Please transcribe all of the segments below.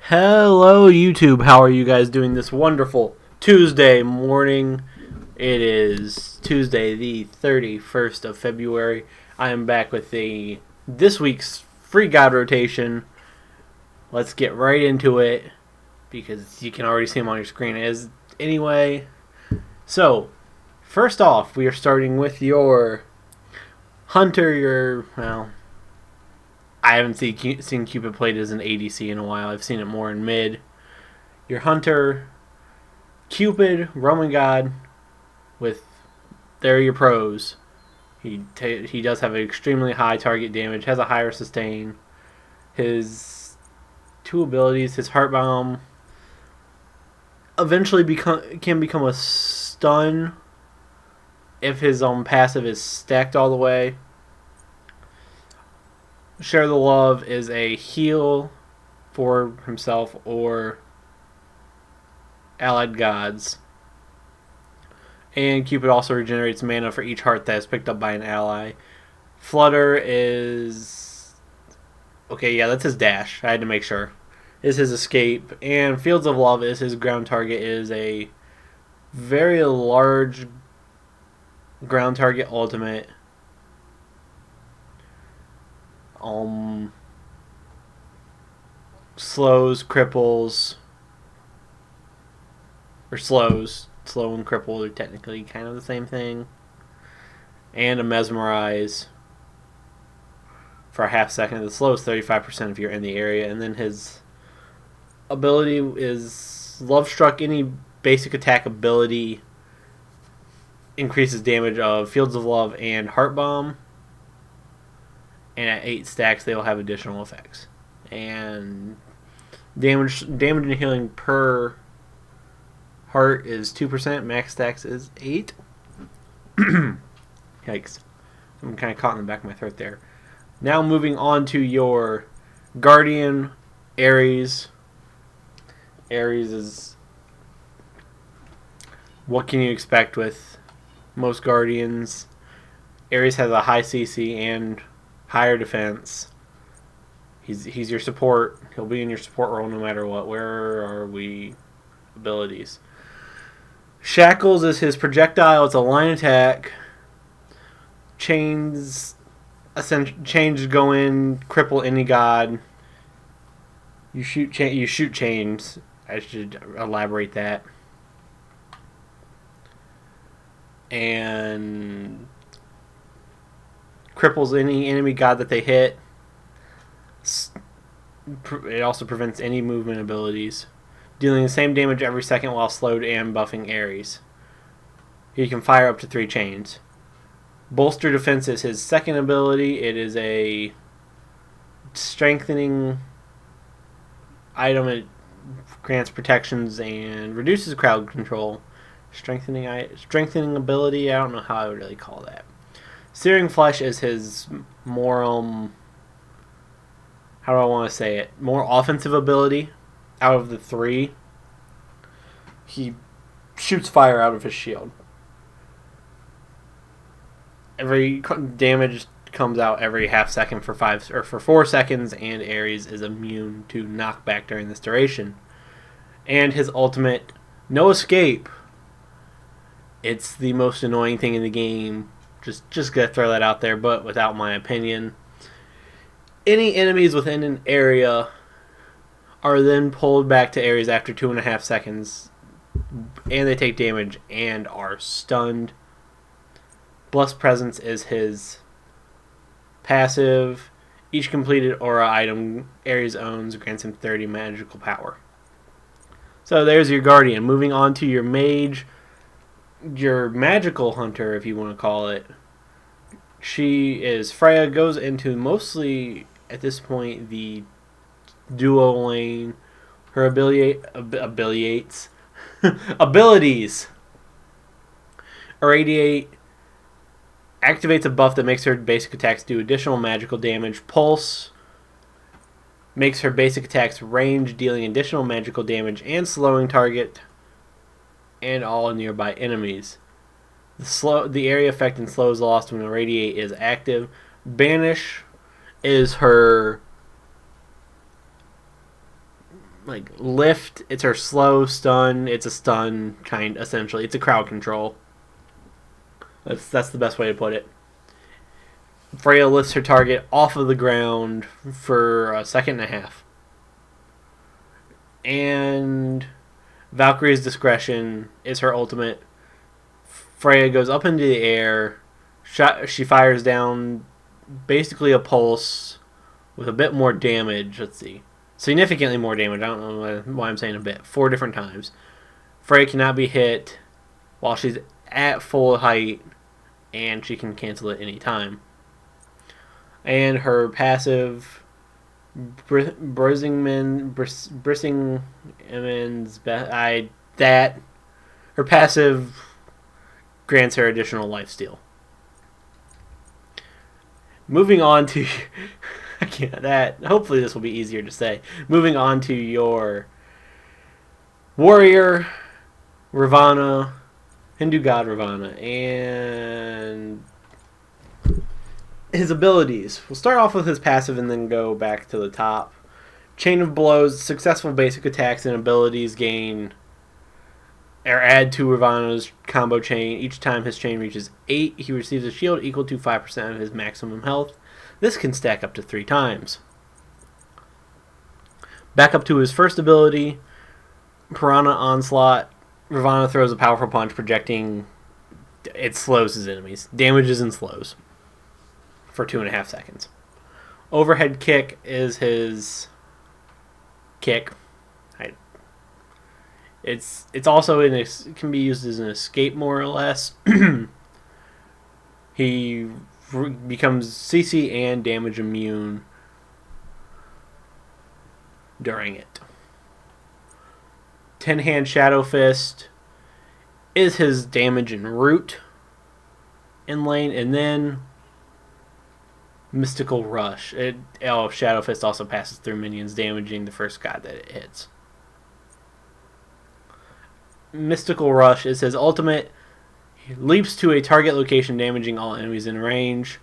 Hello, YouTube. How are you guys doing this wonderful Tuesday morning? It is Tuesday, the 31st of February. I am back with this week's free god rotation. Let's get right into it because you can already see them on your screen. So first off, we are starting with your hunter. I haven't seen Cupid played as an ADC in a while. I've seen it more in mid. Your hunter, Cupid, Roman god, with there are your pros. He does have an extremely high target damage, has a higher sustain. His two abilities, his heart bomb, eventually can become a stun if his passive is stacked all the way. Share the Love is a heal for himself or allied gods. And Cupid also regenerates mana for each heart that is picked up by an ally. Flutter is... okay, yeah, that's his dash. I had to make sure. Is his escape. And Fields of Love is his ground target. Is a very large ground target ultimate. Slows, cripples, or slows. Slow and cripple are technically kind of the same thing. And a mesmerize for a half second. The slow is 35% if you're in the area. And then his ability is Love Struck. Any basic attack ability increases damage of Fields of Love and Heart Bomb. And at 8 stacks, they will have additional effects. And damage and healing per heart is 2%. Max stacks is 8. Yikes. I'm kind of caught in the back of my throat there. Now moving on to your Guardian, Ares. Ares is... what can you expect with most Guardians? Ares has a high CC and higher defense. He's your support. He'll be in your support role no matter what. Where are we? Abilities. Shackles is his projectile. It's a line attack. Chains go in, cripple any god. You shoot chains. I should elaborate that. And cripples any enemy god that they hit. It also prevents any movement abilities, dealing the same damage every second while slowed and buffing Ares. He can fire up to 3 chains. Bolster Defense is his second ability. It is a strengthening item. It grants protections and reduces crowd control. Strengthening ability, I don't know how I would really call that. Searing Flesh is his more, how do I want to say it? More offensive ability out of the 3. He shoots fire out of his shield. Every damage comes out every half second for 4 seconds, and Ares is immune to knockback during this duration. And his ultimate, No Escape. It's the most annoying thing in the game. Just gonna throw that out there, but without my opinion. Any enemies within an area are then pulled back to Ares after 2.5 seconds, and they take damage and are stunned. Blessed Presence is his passive. Each completed aura item Ares owns grants him 30 magical power. So there's your Guardian. Moving on to your Mage, your magical hunter, if you want to call it. She is Freya, goes into mostly, at this point, the duo lane. Her abilities Irradiate activates a buff that makes her basic attacks do additional magical damage. Pulse makes her basic attacks range, dealing additional magical damage and slowing target and all nearby enemies. The area effect and slow is lost when Irradiate is active. Banish is her like lift. It's her slow stun. It's a stun kind essentially. It's a crowd control. That's the best way to put it. Freya lifts her target off of the ground for a second and a half. And Valkyrie's Discretion is her ultimate. Freya goes up into the air. She fires down basically a pulse with a bit more damage. Let's see. Significantly more damage. I don't know why I'm saying a bit. 4 different times. Freya cannot be hit while she's at full height, and she can cancel it any time. And her passive, her passive grants her additional lifesteal. Moving on to hopefully this will be easier to say. Moving on to your warrior, Ravana, Hindu god Ravana, and his abilities. We'll start off with his passive and then go back to the top. Chain of Blows, successful basic attacks and abilities gain or add to Ravana's combo chain. Each time his chain reaches 8, he receives a shield equal to 5% of his maximum health. This can stack up to 3 times. Back up to his first ability, Piranha Onslaught. Ravana throws a powerful punch, projecting. It slows his enemies. Damages and slows for 2.5 seconds. Overhead Kick is his kick. It's also it can be used as an escape more or less. He becomes CC and damage immune during it. 10-hand Shadow Fist is his damage and root in lane, and then Mystical Rush. Shadow Fist also passes through minions, damaging the first god that it hits. Mystical Rush is his ultimate. He leaps to a target location, damaging all enemies in range.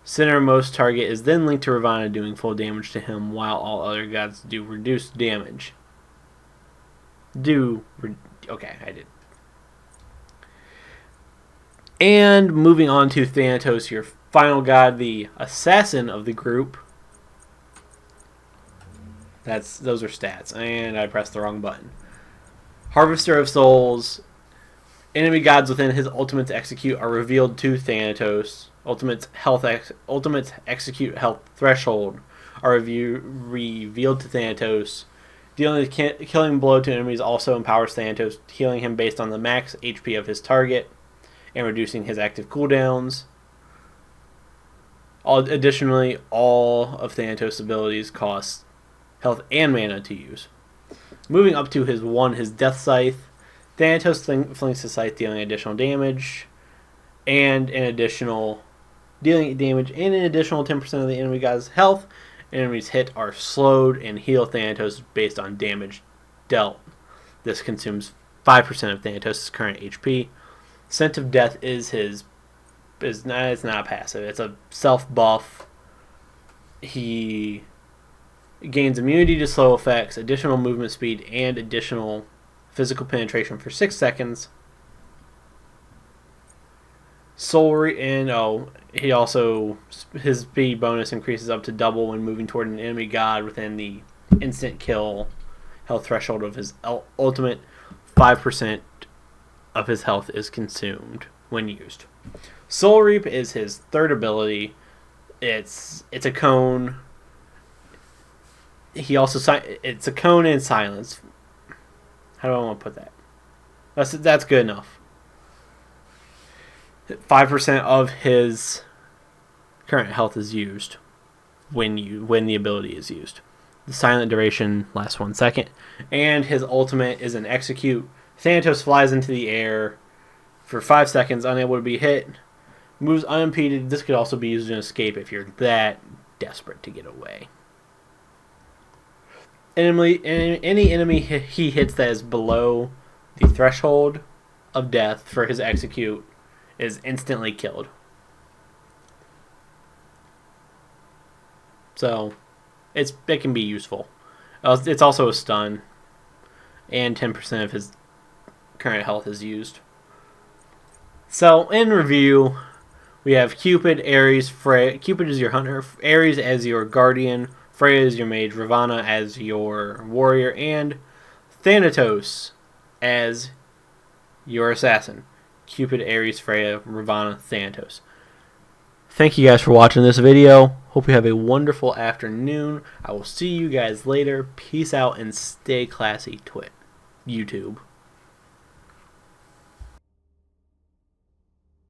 Centermost target is then linked to Ravana, doing full damage to him, while all other gods do reduced damage. Okay, I did. And moving on to Thanatos, your final god, the assassin of the group. Those are stats, and I pressed the wrong button. Harvester of Souls. Enemy gods within his ultimate to execute are revealed to Thanatos. Ultimate's execute health threshold are revealed to Thanatos. Dealing a killing blow to enemies also empowers Santos, healing him based on the max HP of his target and reducing his active cooldowns. Additionally, all of Thanatos' abilities cost health and mana to use. Moving up to his Death Scythe. Thanatos flings his scythe, dealing additional damage and an additional 10% of the enemy guy's health. Enemies hit are slowed and heal Thanatos based on damage dealt. This consumes 5% of Thanatos' current HP. Scent of Death it's not passive. It's a self buff. He gains immunity to slow effects, additional movement speed, and additional physical penetration for 6 seconds. He also, his speed bonus increases up to double when moving toward an enemy god within the instant kill health threshold of his ultimate. 5% of his health is consumed when used. Soul Reap is his third ability. It's a cone. It's a cone and silence. How do I want to put that? That's good enough. 5% of his current health is used when the ability is used. The silent duration lasts 1 second, and his ultimate is an execute. Thanatos flies into the air for 5 seconds, unable to be hit. Moves unimpeded. This could also be used in escape if you're that desperate to get away. Any enemy he hits that is below the threshold of death for his execute is instantly killed. So, it can be useful. It's also a stun, and 10% of his current health is used. So, in review, we have Cupid, Ares, Freya. Cupid is your hunter, Ares as your guardian, Freya is your mage, Ravana as your warrior, and Thanatos as your assassin. Cupid, Ares, Freya, Ravana, Santos. Thank you guys for watching this video. Hope you have a wonderful afternoon. I will see you guys later. Peace out and stay classy, YouTube.